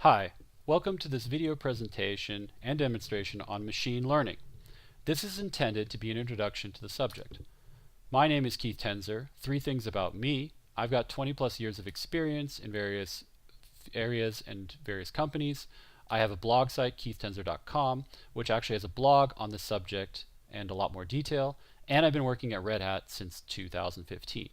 Hi, welcome to this video presentation and demonstration on machine learning. This is intended to be an introduction to the subject. My name is Keith Tenzer. 3 things about me. I've got 20 plus years of experience in various areas and various companies. I have a blog site, keithtenzer.com, which actually has a blog on the subject and a lot more detail, and I've been working at Red Hat since 2015.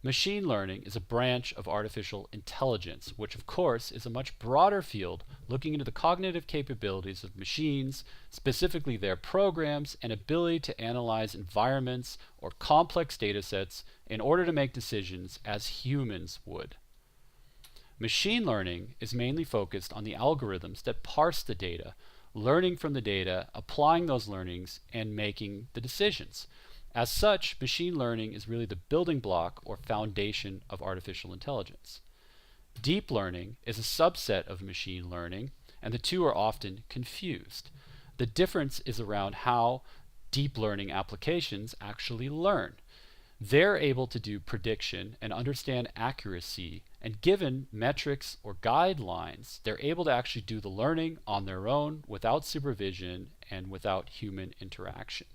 Machine learning is a branch of artificial intelligence, which of course is a much broader field looking into the cognitive capabilities of machines, specifically their programs and ability to analyze environments or complex data sets in order to make decisions as humans would. Machine learning is mainly focused on the algorithms that parse the data, learning from the data, applying those learnings, and making the decisions. As such, machine learning is really the building block or foundation of artificial intelligence. Deep learning is a subset of machine learning, and the two are often confused. The difference is around how deep learning applications actually learn. They're able to do prediction and understand accuracy, and given metrics or guidelines, they're able to actually do the learning on their own without supervision and without human interaction.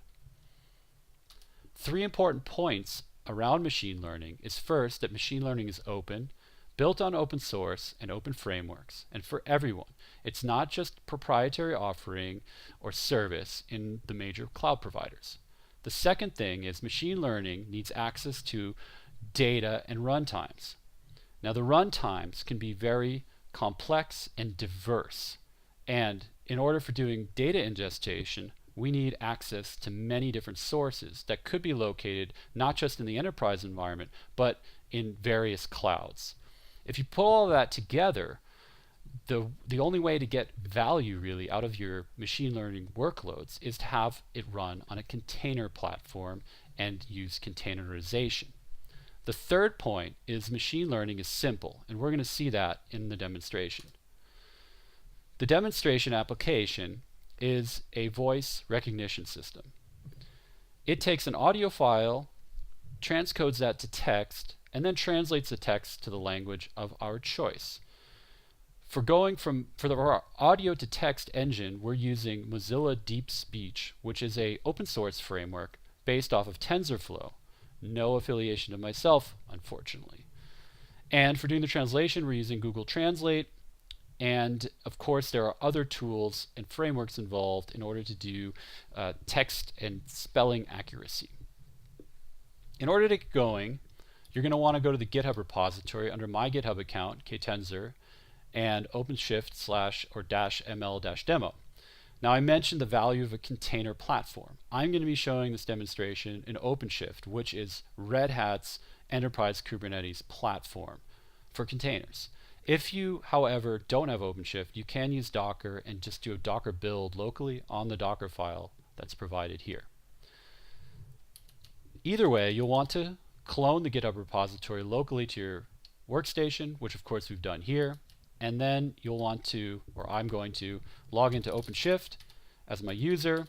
3 important points around machine learning is first that machine learning is open, built on open source and open frameworks, and for everyone. It's not just proprietary offering or service in the major cloud providers. The second thing is machine learning needs access to data and runtimes. Now the runtimes can be very complex and diverse, and in order for doing data ingestion, we need access to many different sources that could be located not just in the enterprise environment, but in various clouds. If you put all of that together, the only way to get value really out of your machine learning workloads is to have it run on a container platform and use containerization. The third point is machine learning is simple, and we're going to see that in the demonstration. The demonstration application is a voice recognition system. It takes an audio file, transcodes that to text, and then translates the text to the language of our choice. For our audio to text engine, we're using Mozilla DeepSpeech, which is an open source framework based off of TensorFlow. No affiliation to myself, unfortunately. And for doing the translation, we're using Google Translate. And of course, there are other tools and frameworks involved in order to do text and spelling accuracy. In order to get going, you're going to want to go to the GitHub repository under my GitHub account, ktenzer, and OpenShift//ml-demo. Now I mentioned the value of a container platform. I'm going to be showing this demonstration in OpenShift, which is Red Hat's enterprise Kubernetes platform for containers. If you, however, don't have OpenShift, you can use Docker and just do a Docker build locally on the Docker file that's provided here. Either way, you'll want to clone the GitHub repository locally to your workstation, which of course we've done here, and then you'll want to, or I'm going to, log into OpenShift as my user.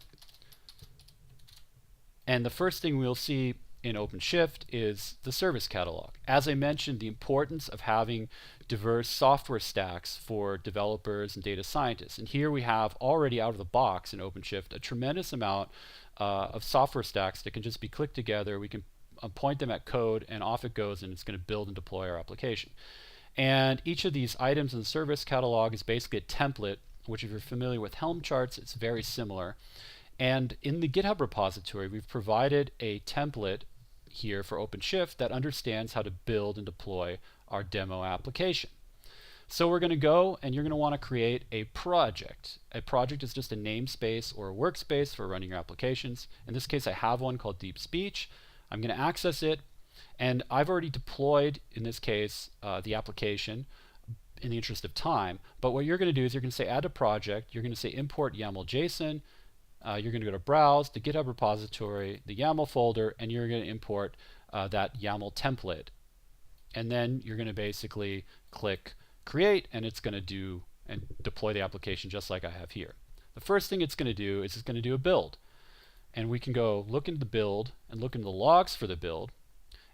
And the first thing we'll see in OpenShift is the service catalog. As I mentioned, the importance of having diverse software stacks for developers and data scientists. And here we have already out of the box in OpenShift a tremendous amount of software stacks that can just be clicked together. We can point them at code and off it goes, and it's going to build and deploy our application. And each of these items in the service catalog is basically a template, which if you're familiar with Helm charts, it's very similar. And in the GitHub repository, we've provided a template here for OpenShift that understands how to build and deploy our demo application. So we're going to go and you're going to want to create a project. A project is just a namespace or a workspace for running your applications. In this case, I have one called DeepSpeech. I'm going to access it, and I've already deployed, in this case, the application in the interest of time. But what you're going to do is you're going to say add a project, you're going to say import YAML JSON, you're going to go to browse, the GitHub repository, the YAML folder, and you're going to import that YAML template. And then you're going to basically click create, and it's going to do and deploy the application just like I have here. The first thing it's going to do is it's going to do a build. And we can go look into the build and look into the logs for the build.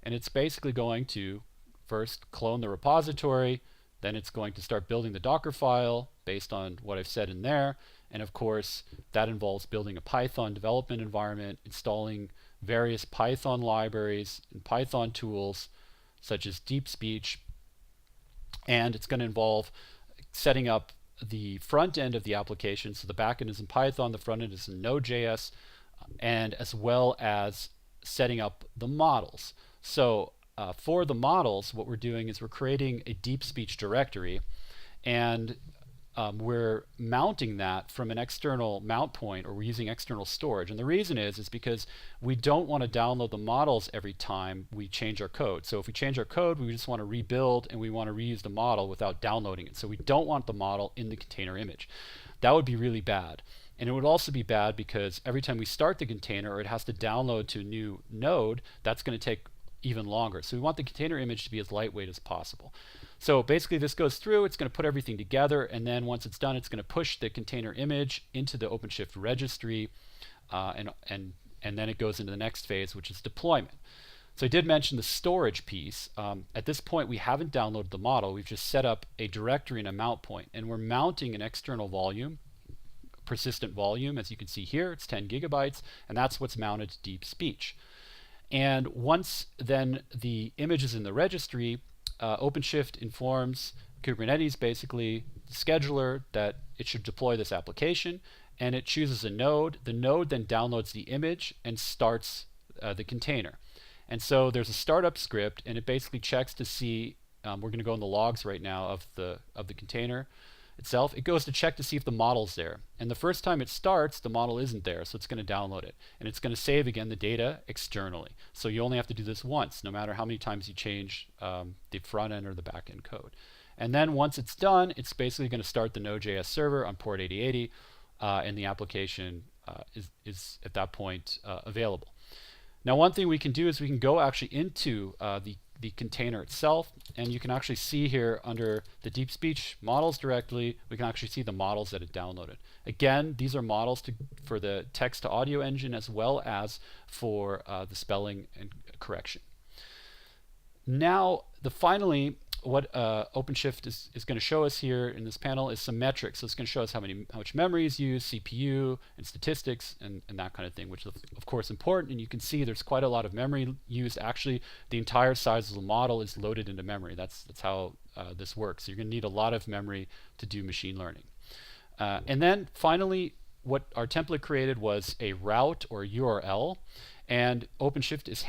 And it's basically going to first clone the repository, Then it's going to start building the Docker file based on what I've said in there. And of course, that involves building a Python development environment, installing various Python libraries and Python tools such as DeepSpeech. And it's going to involve setting up the front end of the application. So the back end is in Python, the front end is in Node.js, and as well as setting up the models. So for the models, what we're doing is we're creating a DeepSpeech directory, and we're mounting that from an external mount point, or we're using external storage. And the reason is because we don't want to download the models every time we change our code. So if we change our code, we just want to rebuild and we want to reuse the model without downloading it. So we don't want the model in the container image. That would be really bad. And it would also be bad because every time we start the container, or it has to download to a new node, that's going to take even longer. So we want the container image to be as lightweight as possible. So basically this goes through, it's going to put everything together, and then once it's done, it's going to push the container image into the OpenShift registry, and then it goes into the next phase, which is deployment. So I did mention the storage piece. At this point, we haven't downloaded the model. We've just set up a directory and a mount point, and we're mounting an external volume, persistent volume. As you can see here, it's 10 gigabytes, and that's what's mounted to DeepSpeech. And once then the image is in the registry, OpenShift informs Kubernetes, basically the scheduler, that it should deploy this application, and it chooses a node. The node then downloads the image and starts the container. And so there's a startup script, and it basically checks to see, we're going to go in the logs right now of the container itself. It goes to check to see if the model's there. And the first time it starts, the model isn't there, so it's going to download it. And it's going to save, again, the data externally. So you only have to do this once, no matter how many times you change the front end or the back end code. And then once it's done, it's basically going to start the Node.js server on port 8080, and the application is at that point available. Now, one thing we can do is we can go actually into the container itself, and you can actually see here under the DeepSpeech models directly, we can actually see the models that it downloaded. Again, these are models for the text to audio engine, as well as for the spelling and correction. Now, finally, what OpenShift is going to show us here in this panel is some metrics. So it's going to show us how much memory is used, CPU, and statistics, and that kind of thing, which is of course important. And you can see there's quite a lot of memory used. Actually, the entire size of the model is loaded into memory. That's how this works. So you're going to need a lot of memory to do machine learning. And then finally, what our template created was a route or URL. And OpenShift is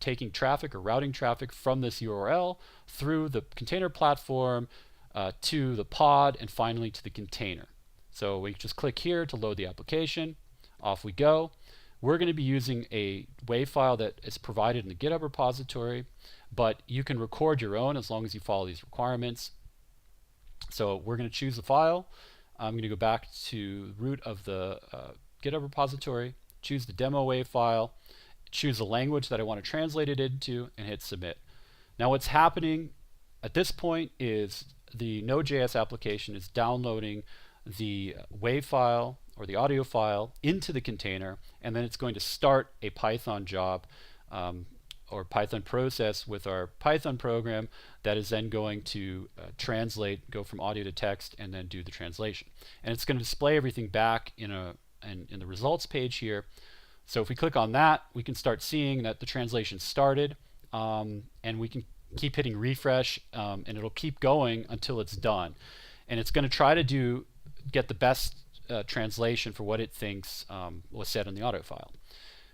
taking traffic or routing traffic from this URL through the container platform to the pod, and finally to the container. So we just click here to load the application. Off we go. We're going to be using a WAV file that is provided in the GitHub repository, but you can record your own as long as you follow these requirements. So we're going to choose the file. I'm going to go back to the root of the GitHub repository, choose the demo WAV file, choose the language that I want to translate it into, and hit submit. Now what's happening at this point is the Node.js application is downloading the WAV file or the audio file into the container, and then it's going to start a Python job or Python process with our Python program that is then going to translate, go from audio to text, and then do the translation. And it's going to display everything back in the results page here. So if we click on that, we can start seeing that the translation started, and we can keep hitting refresh, and it'll keep going until it's done. And it's going to try to get the best translation for what it thinks was said in the audio file.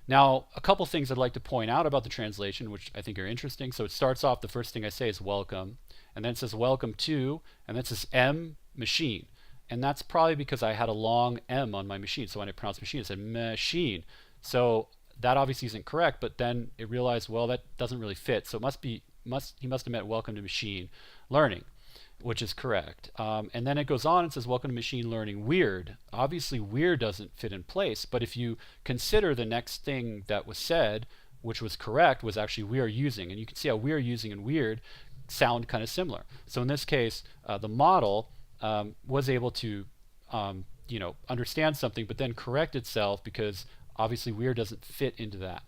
Now, a couple things I'd like to point out about the translation, which I think are interesting. So it starts off, the first thing I say is welcome, and then it says welcome to, and then it says M machine. And that's probably because I had a long M on my machine. So when I pronounced machine, it said machine. So that obviously isn't correct, but then it realized, well, that doesn't really fit. So he must have meant welcome to machine learning, which is correct. And then it goes on and says welcome to machine learning weird. Obviously weird doesn't fit in place, but if you consider the next thing that was said, which was correct, was actually we are using, and you can see how we are using and weird sound kind of similar. So in this case, the model was able to understand something, but then correct itself because obviously weird doesn't fit into that.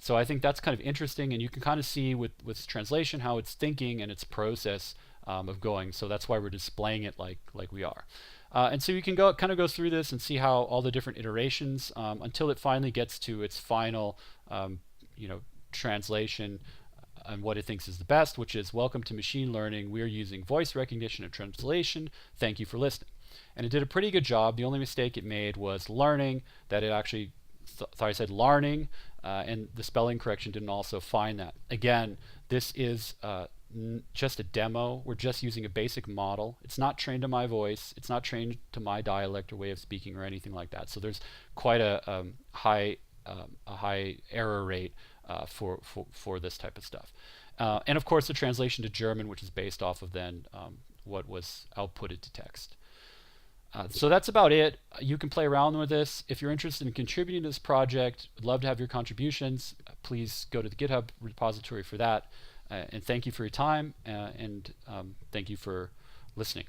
So I think that's kind of interesting, and you can kind of see with translation how it's thinking and its process of going. So that's why we're displaying it like we are. And so you can kind of go through this and see how all the different iterations until it finally gets to its final translation and what it thinks is the best, which is, welcome to machine learning. We're using voice recognition and translation. Thank you for listening. And it did a pretty good job. The only mistake it made was learning, that it actually thought I said learning, and the spelling correction didn't also find that. Again, this is just a demo. We're just using a basic model. It's not trained to my voice. It's not trained to my dialect or way of speaking or anything like that. So there's quite a high error rate for this type of stuff. And of course the translation to German, which is based off of then what was outputted to text. So that's about it. You can play around with this. If you're interested in contributing to this project, I'd love to have your contributions. Please go to the GitHub repository for that. And thank you for your time, and thank you for listening.